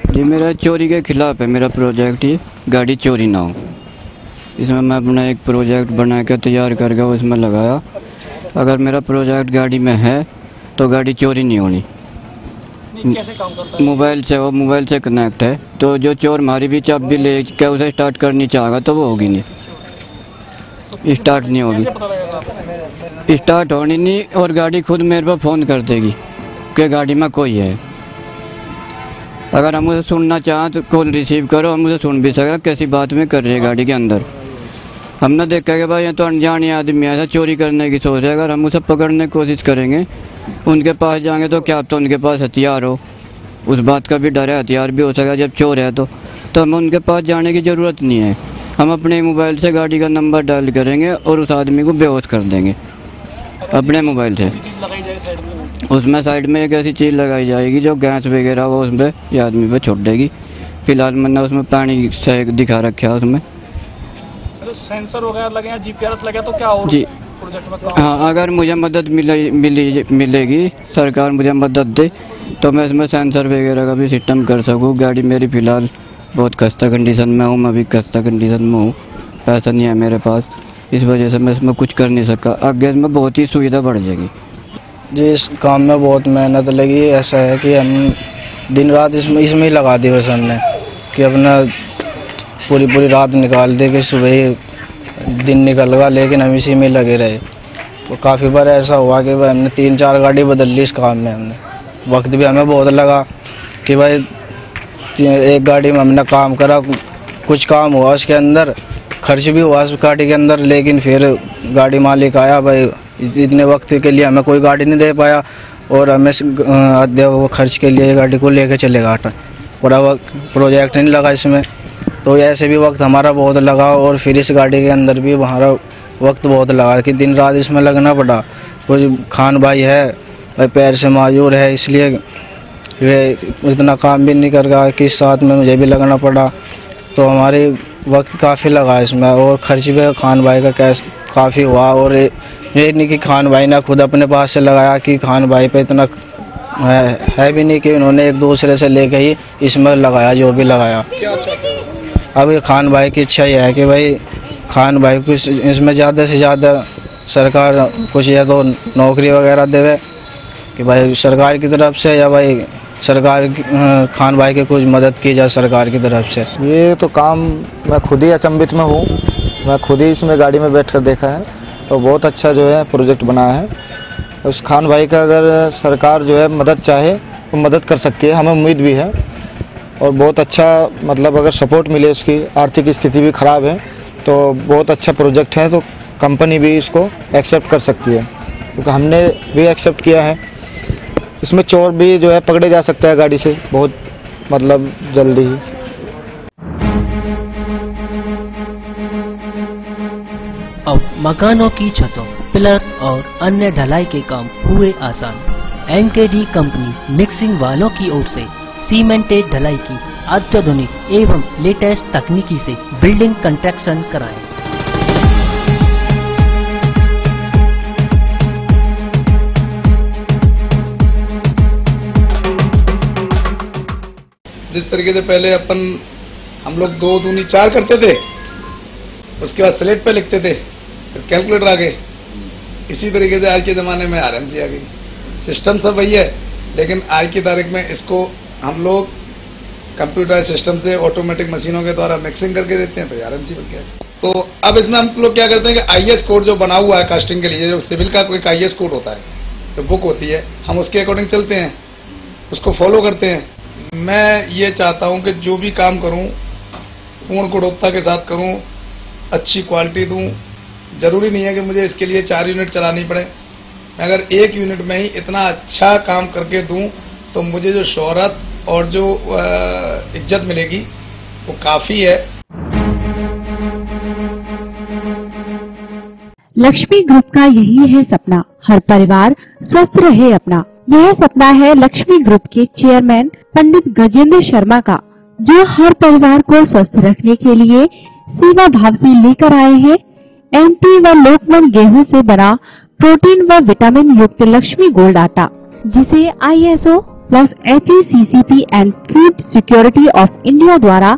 जी मेरा चोरी के खिलाफ है मेरा प्रोजेक्ट, ये गाड़ी चोरी ना हो। इसमें मैं अपना एक प्रोजेक्ट बना के तैयार करके उसमें लगाया। अगर मेरा प्रोजेक्ट गाड़ी में है तो गाड़ी चोरी नहीं होनी। कैसे काम करता है? मोबाइल से, वो मोबाइल से कनेक्ट है, तो जो चोर मारी भी चाबी ले के उसे स्टार्ट करनी चाहेगा तो वो होगी नहीं, स्टार्ट नहीं होगी, स्टार्ट होनी नहीं। और गाड़ी खुद मेरे पर फ़ोन कर देगी कि गाड़ी में कोई है। अगर हम उसे सुनना चाहें तो कॉल रिसीव करो, हम उसे सुन भी सकें कैसी बात में कर रही है गाड़ी के अंदर। हमने देखा कि भाई ये तो अनजाने आदमी ऐसा चोरी करने की सोच है। अगर हम उसे पकड़ने की कोशिश करेंगे, उनके पास जाएंगे तो क्या तो उनके पास हथियार हो, उस बात का भी डर है, हथियार भी हो सकेगा जब चोर है तो हमें उनके पास जाने की ज़रूरत नहीं है। हम अपने मोबाइल से गाड़ी का नंबर डायल करेंगे और उस आदमी को बेहोश कर देंगे अपने मोबाइल से। उसमें साइड में एक ऐसी चीज़ लगाई जाएगी जो गैस वगैरह वो उसमें ये आदमी पे छोड़ देगी। फिलहाल मैंने उसमें पानी से दिखा रखा है उसमें। सेंसर वगैरह लगे हैं, जीपीआरएस लगे तो क्या और जी प्रोजेक्ट में काम? हाँ, अगर मुझे मदद मिलेगी, सरकार मुझे मदद दे तो मैं इसमें सेंसर वगैरह का भी सिस्टम कर सकूँ। गाड़ी मेरी फ़िलहाल बहुत खस्ता कंडीशन में हूँ, मैं भी खस्ता कंडीशन में हूँ, पैसा नहीं है मेरे पास, इस वजह से मैं इसमें कुछ कर नहीं सका। आगे इसमें बहुत ही सुविधा बढ़ जाएगी। जी इस काम में बहुत मेहनत लगी। ऐसा है कि हम दिन रात इसमें ही लगा दी बस हमने, कि अपना पूरी रात निकाल दे कि सुबह ही दिन निकल गया, लेकिन हम इसी में लगे रहे। तो काफ़ी बार ऐसा हुआ कि भाई हमने 3-4 गाड़ी बदल ली इस काम में। हमने वक्त भी हमें बहुत लगा कि भाई एक गाड़ी में हमने काम करा, कुछ काम हुआ उसके अंदर, खर्च भी हुआ उस गाड़ी के अंदर, लेकिन फिर गाड़ी मालिक आया भाई इतने वक्त के लिए हमें कोई गाड़ी नहीं दे पाया और हमें आधे वो खर्च के लिए गाड़ी को लेके चलेगा। पूरा प्रोजेक्ट नहीं लगा इसमें, तो ऐसे भी वक्त हमारा बहुत लगा। और फिर इस गाड़ी के अंदर भी हमारा वक्त बहुत लगा कि दिन रात इसमें लगना पड़ा। कुछ खान भाई है भाई पैर से मायूर है, इसलिए वे इतना काम भी नहीं कर रहा कि साथ में मुझे भी लगना पड़ा। तो हमारे वक्त काफ़ी लगा इसमें और खर्च भी खान भाई का काफ़ी हुआ। और ये नहीं कि खान भाई ने खुद अपने पास से लगाया, कि खान भाई पे इतना है भी नहीं कि उन्होंने एक दूसरे से लेके ही इसमें लगाया जो भी लगाया। अब ये खान भाई की इच्छा ये है कि भाई खान भाई को इसमें ज़्यादा से ज़्यादा सरकार कुछ या तो नौकरी वगैरह देवे, कि भाई सरकार की तरफ से, या भाई सरकार खान भाई की कुछ मदद की जाए सरकार की तरफ से। ये तो काम मैं खुद ही अचंभित में हूँ, मैं खुद ही इसमें गाड़ी में बैठकर देखा है, तो बहुत अच्छा जो है प्रोजेक्ट बनाया है। उस खान भाई का अगर सरकार जो है मदद चाहे तो मदद कर सकती है, हमें उम्मीद भी है। और बहुत अच्छा मतलब अगर सपोर्ट मिले, उसकी आर्थिक स्थिति भी ख़राब है तो बहुत अच्छा प्रोजेक्ट है, तो कंपनी भी इसको एक्सेप्ट कर सकती है, क्योंकि हमने भी एक्सेप्ट किया है। इसमें चोर भी जो है पकड़े जा सकता है गाड़ी से बहुत मतलब जल्दी ही। अब मकानों की छतों, पिलर और अन्य ढलाई के काम हुए आसान। एनकेडी कंपनी मिक्सिंग वालों की ओर से सीमेंटेड ढलाई की अत्याधुनिक एवं लेटेस्ट तकनीकी से बिल्डिंग कंस्ट्रक्शन कराएं। जिस तरीके से पहले हम लोग 2 दूनी 4 करते थे, उसके बाद स्लेट पे लिखते थे, फिर कैलकुलेटर आ गए। इसी तरीके से आज के ज़माने में आरएमसी आ गई। सिस्टम सब वही है, लेकिन आज की तारीख में इसको हम लोग कंप्यूटर सिस्टम से ऑटोमेटिक मशीनों के द्वारा मिक्सिंग करके देते हैं, तो आरएमसी बन गया। तो अब इसमें हम लोग क्या करते हैं कि आईएस कोड जो बना हुआ है कास्टिंग के लिए, जो सिविल का कोई आईएस कोड होता है, तो बुक होती है, हम उसके अकॉर्डिंग चलते हैं, उसको फॉलो करते हैं। मैं ये चाहता हूं कि जो भी काम करूं पूर्ण गुणवत्ता के साथ करूं, अच्छी क्वालिटी दूं। जरूरी नहीं है कि मुझे इसके लिए 4 यूनिट चलानी पड़े। मैं अगर 1 यूनिट में ही इतना अच्छा काम करके दूं तो मुझे जो शोहरत और जो इज्जत मिलेगी वो काफी है। लक्ष्मी ग्रुप का यही है सपना, हर परिवार स्वस्थ रहे अपना। यह सपना है लक्ष्मी ग्रुप के चेयरमैन पंडित गजेंद्र शर्मा का, जो हर परिवार को स्वस्थ रखने के लिए सेवा भाव से लेकर आए हैं एमटी व लोकमन गेहूं से बना प्रोटीन व विटामिन युक्त लक्ष्मी गोल्ड आटा, जिसे ISO plus HACCP and food security of India द्वारा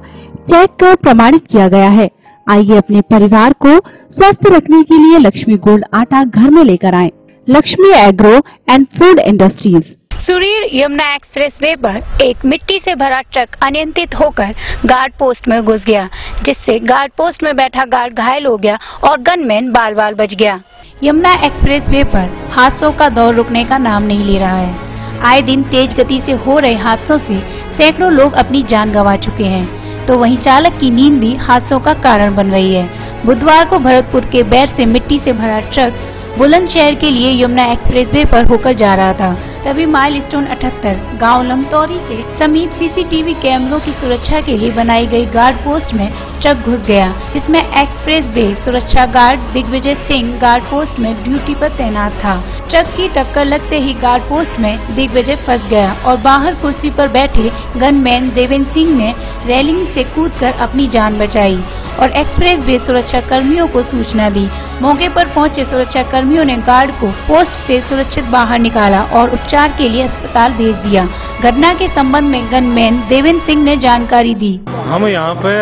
चेक कर प्रमाणित किया गया है। आइए अपने परिवार को स्वस्थ रखने के लिए लक्ष्मी गोल्ड आटा घर में लेकर आएं। Lakshmi agro and food industries. Surir Yamuna expressway पर एक मिट्टी से भरा ट्रक अनियंत्रित होकर गार्ड पोस्ट में घुस गया, जिससे गार्ड पोस्ट में बैठा गार्ड घायल हो गया और गनमैन बाल बाल बच गया। यमुना एक्सप्रेसवे पर हादसों का दौर रुकने का नाम नहीं ले रहा है। आए दिन तेज गति से हो रहे हादसों से सैकड़ों लोग अपनी जान गंवा चुके हैं, तो वहीं चालक की नींद भी हादसों का कारण बन रही है। बुधवार को भरतपुर के बैर से मिट्टी से भरा ट्रक बुलंदशहर के लिए यमुना एक्सप्रेसवे पर होकर जा रहा था, तभी माइलस्टोन 78 गांव लमतौरी के समीप सीसीटीवी कैमरों की सुरक्षा के लिए बनाई गई गार्ड पोस्ट में ट्रक घुस गया, जिसमें एक्सप्रेसवे सुरक्षा guard Digvijay Singh guard post में ड्यूटी पर तैनात था। ट्रक की टक्कर लगते ही गार्ड पोस्ट में दिग्विजय फंस गया और बाहर कुर्सी पर बैठे गनमैन देवेंद्र सिंह ने रेलिंग से कूदकर अपनी जान बचाई और एक्सप्रेसवे सुरक्षा कर्मियों को सूचना दी। मौके पर पहुंचे सुरक्षा कर्मियों ने गार्ड को पोस्ट से सुरक्षित बाहर निकाला और उपचार के लिए अस्पताल भेज दिया। घटना के संबंध में गनमैन देवेंद्र सिंह ने जानकारी दी। हम यहाँ पे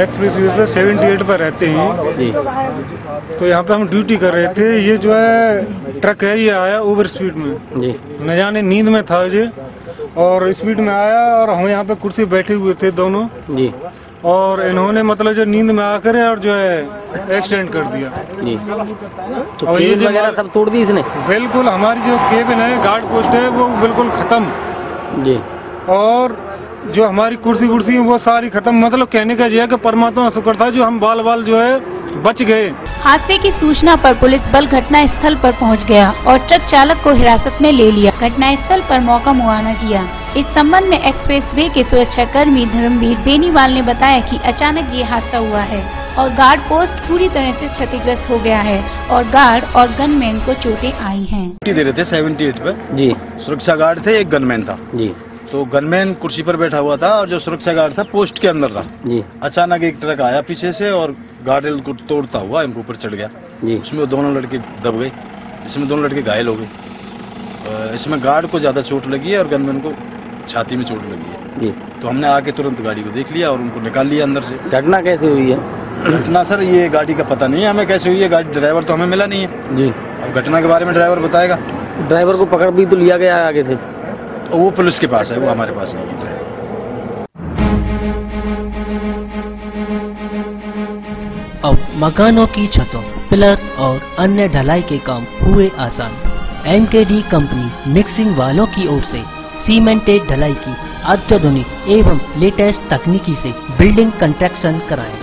एक्सप्रेसवे पे 78 पर रहते हैं जी। तो यहाँ पे हम ड्यूटी कर रहे थे। ये जो है ट्रक है, ये आया ओवर स्पीड में जी। न जाने नींद में था ये और स्पीड में आया और हम यहाँ पे कुर्सी बैठे हुए थे दोनों जी, और इन्होंने मतलब जो नींद में आकर और जो है एक्सीडेंट कर दिया जी। तो और ये वगैरह सब तोड़ दी इसने। बिल्कुल, हमारी जो केबिन है गार्ड पोस्ट है वो बिल्कुल खत्म जी, और जो हमारी कुर्सी है वो सारी खत्म। मतलब कहने का यह है कि परमात्मा का शुक्र था जो हम बाल बाल जो है बच गए। हादसे की सूचना पर पुलिस बल घटना स्थल पर पहुंच गया और ट्रक चालक को हिरासत में ले लिया। घटना स्थल पर मौका मुआयना किया। इस संबंध में एक्सप्रेसवे के सुरक्षा कर्मी धर्मवीर बेनीवाल ने बताया कि अचानक ये हादसा हुआ है और गार्ड पोस्ट पूरी तरह से क्षतिग्रस्त हो गया है और गार्ड और गनमैन को चोटें आई हैं। दे रहे थे 78 पे जी, सुरक्षा गार्ड थे, एक गनमैन था जी। तो गनमैन कुर्सी पर बैठा हुआ था और जो सुरक्षा गार्ड था पोस्ट के अंदर था जी। अचानक एक ट्रक आया पीछे से और गार्ड को तोड़ता हुआ इनके ऊपर चढ़ गया जी। उसमें दोनों लड़के दब गए, इसमें दोनों लड़के घायल हो गए। इसमें गार्ड को ज्यादा चोट लगी है और गनमैन को छाती में चोट लगी है जी। तो हमने आके तुरंत गाड़ी को देख लिया और उनको निकाल लिया अंदर से। घटना कैसे हुई है? घटना सर ये गाड़ी का पता नहीं है हमें कैसे हुई है, गाड़ी ड्राइवर तो हमें मिला नहीं है जी। अब घटना के बारे में ड्राइवर बताएगा। ड्राइवर को पकड़ भी तो लिया गया आगे से? वो पुलिस के पास है, वो हमारे पास नहीं है। अब मकानों की छतों, पिलर और अन्य ढलाई के काम हुए आसान। MKD कंपनी मिक्सिंग वालों की ओर से सीमेंटेड ढलाई की अत्याधुनिक एवं लेटेस्ट तकनीकी से बिल्डिंग कंस्ट्रक्शन कराएं।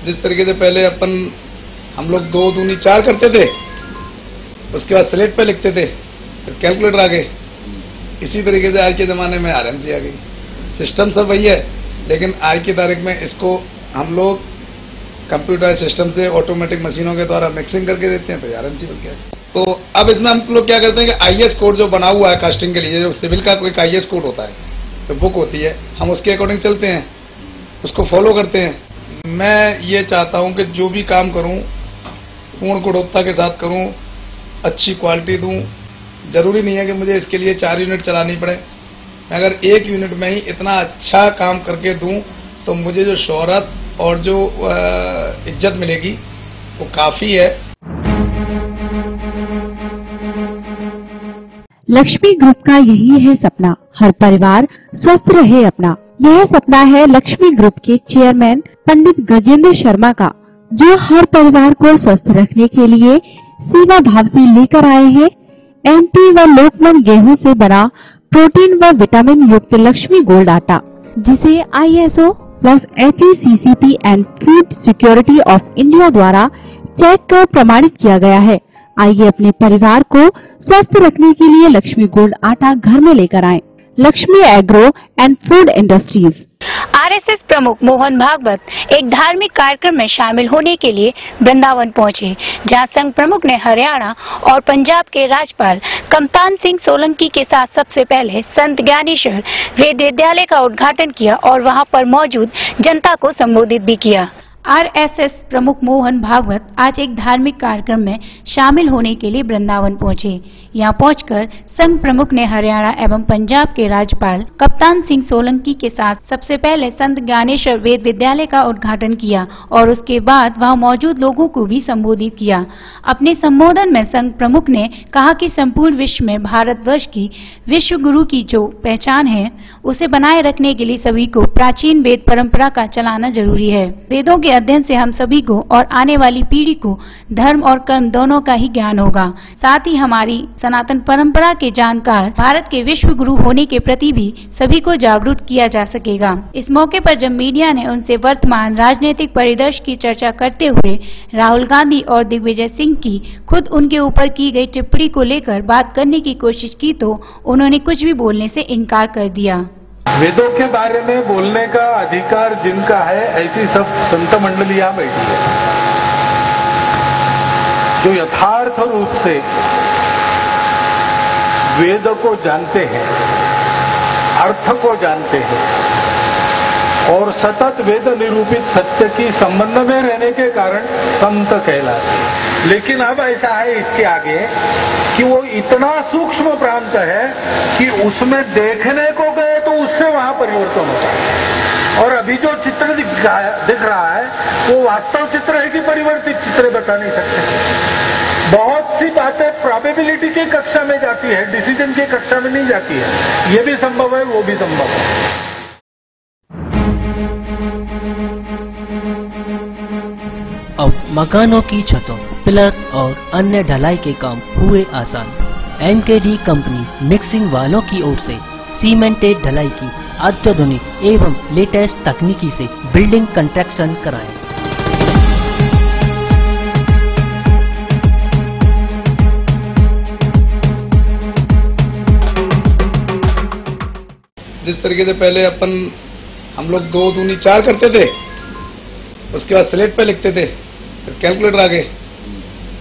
जिस तरीके से पहले हम लोग 2 दूनी 4 करते थे, उसके बाद स्लेट पे लिखते थे, फिर कैलकुलेटर आ गए। इसी तरीके से आज के ज़माने में RMC आ गई। सिस्टम सब वही है, लेकिन आज की तारीख में इसको हम लोग कंप्यूटर सिस्टम से ऑटोमेटिक मशीनों के द्वारा मिक्सिंग करके देते हैं, तो RMC बन गया। तो अब इसमें हम लोग क्या करते हैं कि IS कोड जो बना हुआ है कास्टिंग के लिए, जो सिविल का कोई IS कोड होता है, तो बुक होती है, हम उसके अकॉर्डिंग चलते हैं, उसको फॉलो करते हैं। मैं ये चाहता हूं कि जो भी काम करूं पूर्ण गुणवत्ता के साथ करूं, अच्छी क्वालिटी दूं। जरूरी नहीं है कि मुझे इसके लिए 4 यूनिट चलानी पड़े। मैं अगर 1 यूनिट में ही इतना अच्छा काम करके दूं तो मुझे जो शोहरत और जो इज्जत मिलेगी वो काफी है। लक्ष्मी ग्रुप का यही है सपना, हर परिवार स्वस्थ रहे अपना। यह सपना है लक्ष्मी ग्रुप के चेयरमैन पंडित गजेंद्र शर्मा का, जो हर परिवार को स्वस्थ रखने के लिए सेवा भाव से लेकर आए हैं एमपी व लोकमन गेहूं से बना प्रोटीन व विटामिन युक्त लक्ष्मी गोल्ड आटा, जिसे ISO plus HACCP and food security of India द्वारा चेक कर प्रमाणित किया गया है। आइए अपने परिवार को स्वस्थ रखने के लिए लक्ष्मी गोल्ड आटा घर में लेकर आएं। Lakshmi agro and food industries. RSS प्रमुख मोहन भागवत एक धार्मिक कार्यक्रम में शामिल होने के लिए वृंदावन पहुंचे, जहां संघ प्रमुख ने हरियाणा और पंजाब के राज्यपाल कप्तान सिंह सोलंकी के साथ सबसे पहले संत ज्ञानेश्वर वेद विद्यालय का उद्घाटन किया और वहां पर मौजूद जनता को संबोधित भी किया। आरएसएस प्रमुख मोहन भागवत आज एक धार्मिक कार्यक्रम में शामिल होने के लिए वृंदावन पहुंचे। यहां पहुंचकर संघ प्रमुख ने हरियाणा एवं पंजाब के राज्यपाल कप्तान सिंह सोलंकी के साथ सबसे पहले संत ज्ञानेश्वर वेद विद्यालय का उद्घाटन किया और उसके बाद वहां मौजूद लोगों को भी संबोधित किया। अपने संबोधन में संघ प्रमुख ने कहा कि संपूर्ण विश्व में भारतवर्ष की विश्व गुरु की जो पहचान है, उसे बनाए रखने के लिए सभी को प्राचीन वेद परंपरा का चलाना जरूरी है। वेदों के अध्ययन से हम सभी को और आने वाली पीढ़ी को धर्म और कर्म दोनों का ही ज्ञान होगा। साथ ही हमारी सनातन परंपरा के जानकार भारत के विश्व गुरु होने के प्रति भी सभी को जागरूक किया जा सकेगा। इस मौके पर जब मीडिया ने उनसे वर्तमान राजनीतिक परिदृश्य की चर्चा करते हुए राहुल गांधी और दिग्विजय सिंह की खुद उनके ऊपर की गई टिप्पणी को लेकर बात करने की कोशिश की तो उन्होंने कुछ भी बोलने से इनकार कर दिया। वेदों के बारे में बोलने का अधिकार जिनका है, ऐसी सब संत मंडली यहां बैठी है, जो यथार्थ रूप से वेद को जानते हैं, अर्थ को जानते हैं और सतत वेद निरूपित सत्य की संबंध में रहने के कारण संत कहलाते हैं। लेकिन अब ऐसा है इसके आगे कि वो इतना सूक्ष्म प्रांत है कि उसमें देखने को गए तो उससे वहां परिवर्तन होता है और अभी जो चित्र दिख रहा है वो वास्तव चित्र है कि परिवर्तित चित्र बता नहीं सकते। बहुत सी बातें प्रोबेबिलिटी की कक्षा में जाती है, डिसीजन की कक्षा में नहीं जाती है। ये भी संभव है, वो भी संभव है। अब मकानों की छतों, पिलर और अन्य ढलाई के काम हुए आसान। एमकेडी कंपनी मिक्सिंग वालों की ओर से सीमेंटेड ढलाई की अत्याधुनिक एवं लेटेस्ट तकनीकी से बिल्डिंग कंस्ट्रक्शन कराएं। जिस तरीके से पहले हम लोग 2 दूनी 4 करते थे, उसके बाद स्लेट पे लिखते थे, फिर कैलकुलेटर आ गए।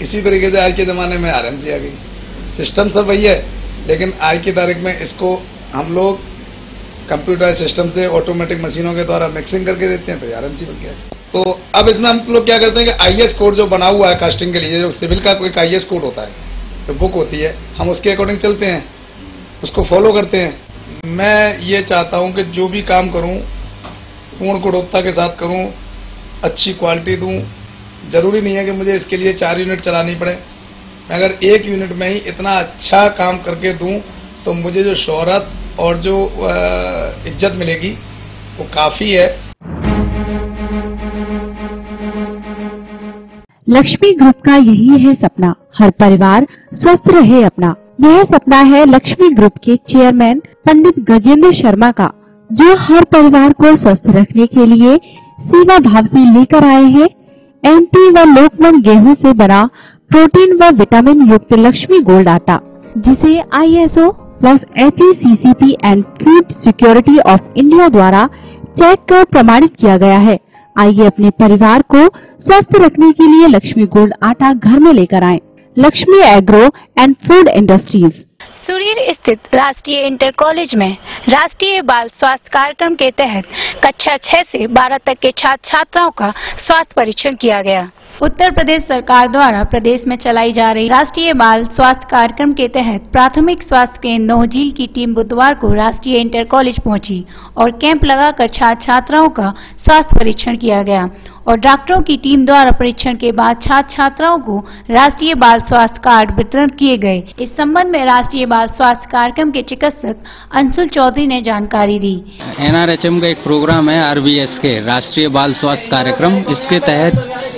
इसी तरीके से आज के ज़माने में आरएमसी आ गई। सिस्टम सब वही है, लेकिन आज की तारीख में इसको हम लोग कंप्यूटर सिस्टम से ऑटोमेटिक मशीनों के द्वारा मिक्सिंग करके देते हैं, तो आरएमसी बन गया। तो अब इसमें हम लोग क्या करते हैं कि आईएस कोड जो बना हुआ है कास्टिंग के लिए, जो सिविल का कोई आईएस कोड होता है, तो बुक होती है, हम उसके अकॉर्डिंग चलते हैं, उसको फॉलो करते हैं। मैं ये चाहता हूं कि जो भी काम करूं पूर्ण गुणवत्ता के साथ करूं, अच्छी क्वालिटी दूं। जरूरी नहीं है कि मुझे इसके लिए 4 यूनिट चलानी पड़े। मैं अगर 1 यूनिट में ही इतना अच्छा काम करके दूं तो मुझे जो शोहरत और जो इज्जत मिलेगी वो काफी है। लक्ष्मी ग्रुप का यही है सपना, हर परिवार स्वस्थ रहे अपना। यह सपना है लक्ष्मी ग्रुप के चेयरमैन पंडित गजेंद्र शर्मा का, जो हर परिवार को स्वस्थ रखने के लिए सेवा भाव से लेकर आए हैं एमपी व लोकमन गेहूं से बना प्रोटीन व विटामिन युक्त लक्ष्मी गोल्ड आटा, जिसे ISO plus HACCP and food security of India द्वारा चेक कर प्रमाणित किया गया है। आइए अपने परिवार को स्वस्थ रखने के लिए लक्ष्मी गोल्ड आटा घर में लेकर आएं। Lakshmi agro and food industries. Surir स्थित राष्ट्रीय इंटर कॉलेज में राष्ट्रीय बाल स्वास्थ्य कार्यक्रम के तहत कक्षा 6 से 12 तक के छात्र छात्राओं का स्वास्थ्य परीक्षण किया गया। उत्तर प्रदेश सरकार द्वारा प्रदेश में चलाई जा रही राष्ट्रीय बाल स्वास्थ्य कार्यक्रम के तहत प्राथमिक स्वास्थ्य केंद्र नौझील की टीम बुधवार को राष्ट्रीय इंटर कॉलेज पहुंची और कैंप लगाकर छात्र छात्राओं का स्वास्थ्य परीक्षण किया गया और डॉक्टरों की टीम द्वारा परीक्षण के बाद छात्र छात्राओं को राष्ट्रीय बाल स्वास्थ्य कार्ड वितरण किए गए। इस संबंध में राष्ट्रीय बाल स्वास्थ्य कार्यक्रम के चिकित्सक अंशुल चौधरी ने जानकारी दी। NRHM का एक प्रोग्राम है RBS के राष्ट्रीय बाल स्वास्थ्य कार्यक्रम। इसके तहत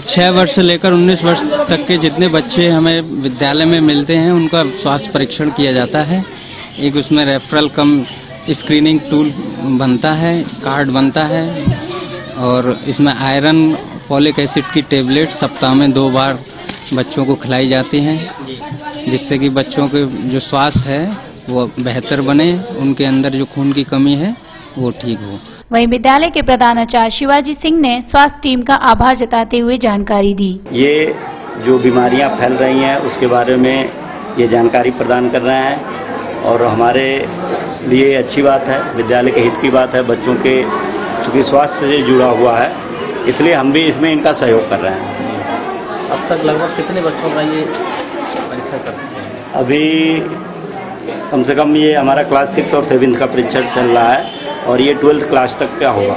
6 वर्ष से लेकर 19 वर्ष तक के जितने बच्चे हमें विद्यालय में मिलते हैं उनका स्वास्थ्य परीक्षण किया जाता है। एक उसमें रेफरल कम स्क्रीनिंग टूल बनता है, कार्ड बनता है और इसमें आयरन फॉलिक एसिड की टेबलेट सप्ताह में 2 बार बच्चों को खिलाई जाती हैं, जिससे कि बच्चों के जो स्वास्थ्य है वो बेहतर बने, उनके अंदर जो खून की कमी है वो ठीक हो। वहीं विद्यालय के प्रधानाचार्य शिवाजी सिंह ने स्वास्थ्य टीम का आभार जताते हुए जानकारी दी। ये जो बीमारियां फैल रही हैं उसके बारे में ये जानकारी प्रदान कर रहे हैं और हमारे लिए अच्छी बात है, विद्यालय के हित की बात है। बच्चों के चूँकि स्वास्थ्य से जुड़ा हुआ है इसलिए हम भी इसमें इनका सहयोग कर रहे हैं। अब तक लगभग कितने बच्चों का ये परीक्षा करते हैं? अभी कम से कम ये हमारा क्लास 6 और 7 का परीक्षण चल रहा है और ये 12th क्लास तक का होगा।